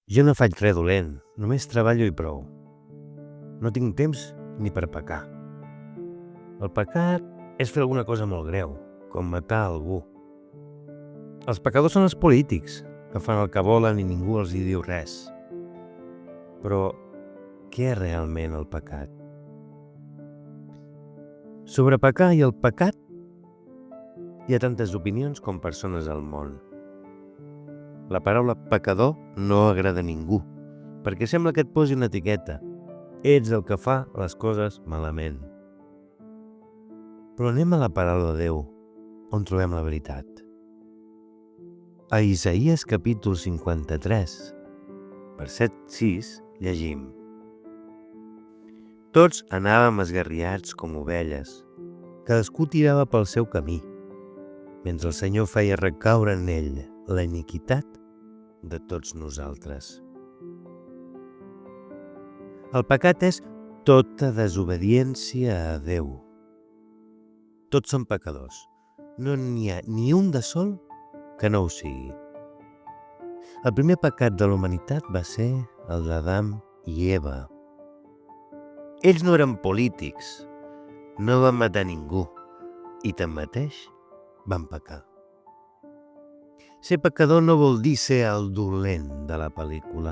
Jo no faig res dolent, només treballo i prou. No tinc temps ni per pecar. El pecat és fer alguna cosa molt greu, com matar algú. Els pecadors són els polítics, que fan el que volen i ningú els hi diu res. Però què és realment el pecat? Sobre pecar i el pecat hi ha tantes opinions com persones al món. La paraula pecador no agrada a ningú, perquè sembla que et posi una etiqueta. Ets el que fa les coses malament. Però anem a la paraula de Déu, on trobem la veritat. A Isaïes capítol 53, verset 6, llegim: Tots anàvem esgarriats com ovelles, cadascú tirava pel seu camí, mentre el Senyor feia recaure en ell la iniquitat de tots nosaltres. El pecat és tota desobediència a Déu. Tots som pecadors. No n'hi ha ni un de sol que no ho sigui. El primer pecat de la humanitat va ser el d'Adam i Eva. Ells no eren polítics, no van matar ningú i tanmateix van pecar. Ser pecador no vol dir ser el dolent de la pel·lícula.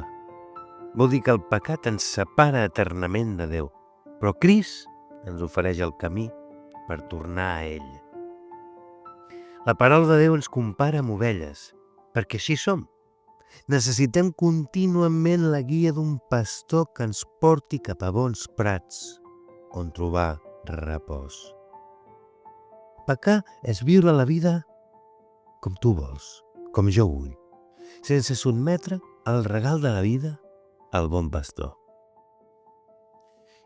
Vol dir que el pecat ens separa eternament de Déu, però Crist ens ofereix el camí per tornar a ell. La paraula de Déu ens compara amb ovelles, perquè així som. Necessitem contínuament la guia d'un pastor que ens porti cap a bons prats, on trobar repòs. Pecar és viure la vida com tu vols, com jo vull, sense sotmetre el regal de la vida al bon pastor.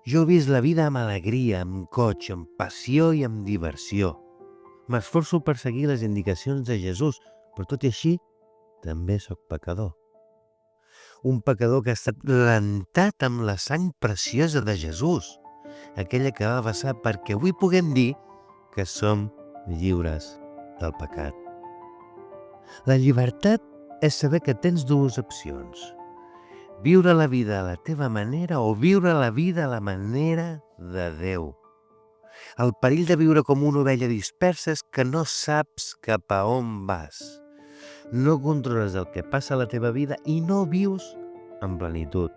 Jo he vist la vida amb alegria, amb goig, amb passió i amb diversió. M'esforço per seguir les indicacions de Jesús, però tot i així també sóc pecador. Un pecador que ha estat rentat amb la sang preciosa de Jesús, aquella que va vessar perquè avui puguem dir que som lliures del pecat. La llibertat és saber que tens dues opcions: viure la vida a la teva manera o viure la vida a la manera de Déu. El perill de viure com una ovella dispersa és que no saps cap a on vas. No controles el que passa a la teva vida i no vius en plenitud.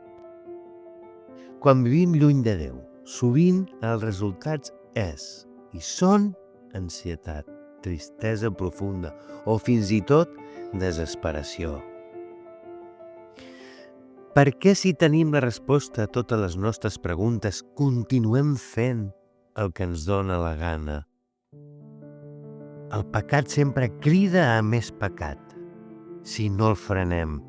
Quan vivim lluny de Déu, sovint els resultats són ansietat, tristesa profunda o fins i tot desesperació. Per què, si tenim la resposta a totes les nostres preguntes, continuem fent el que ens dóna la gana? El pecat sempre crida a més pecat, si no el frenem.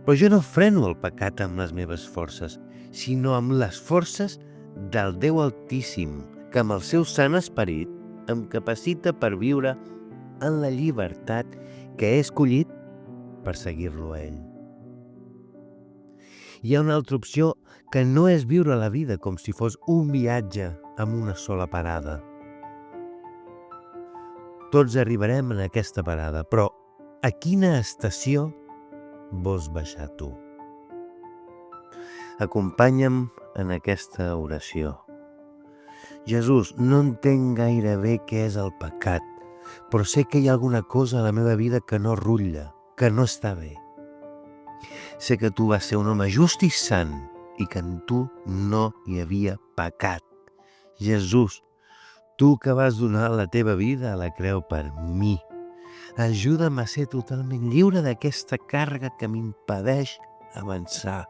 Però jo no freno el pecat amb les meves forces, sinó amb les forces del Déu Altíssim, que amb el seu sant esperit em capacita per viure en la llibertat que he escollit per seguir-lo a ell. Hi ha una altra opció que no és viure la vida com si fos un viatge amb una sola parada. Tots arribarem en aquesta parada, però a quina estació vols baixar tu? Acompanya'm en aquesta oració. Jesús, no entenc gaire bé què és el pecat, però sé que hi ha alguna cosa a la meva vida que no rutlla, que no està bé. Sé que tu vas ser un home just i sant i que en tu no hi havia pecat. Jesús, tu que vas donar la teva vida a la creu per mi, ajuda'm a ser totalment lliure d'aquesta càrrega que m'impedeix avançar.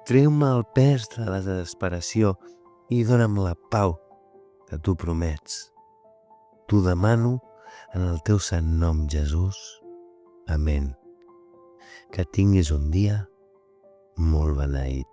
Treu-me el pes de la desesperació i dona'm la pau que tu promets. T'ho demano en el teu sant nom, Jesús. Amén. Que tinguis un dia molt beneït.